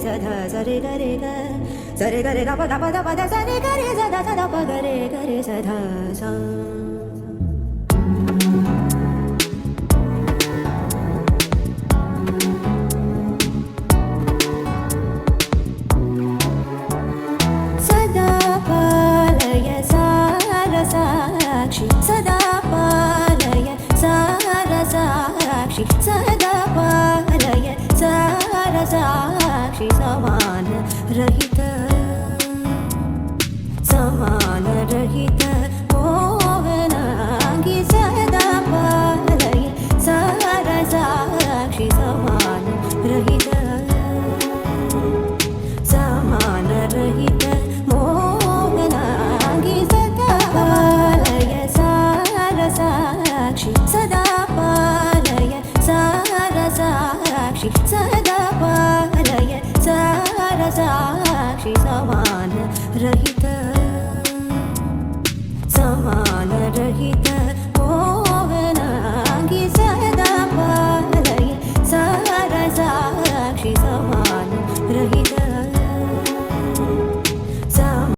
सधा सरे गरे ग सरे गरे ग पद पद पद सरे गरे सदा सदा प गरे गरे सधा सा सदा पालय सारसाक्षि सदा पालय सारसाक्षि सदा पालय सारसाक्षि समान रहित मोहनांगी सदा पालय सारसाक्षि समान रहित मोहनांगी सदा पालय सारसाक्षि सदा पालय सारसाक्षि सदा पालय सारसाक्षि समान रहित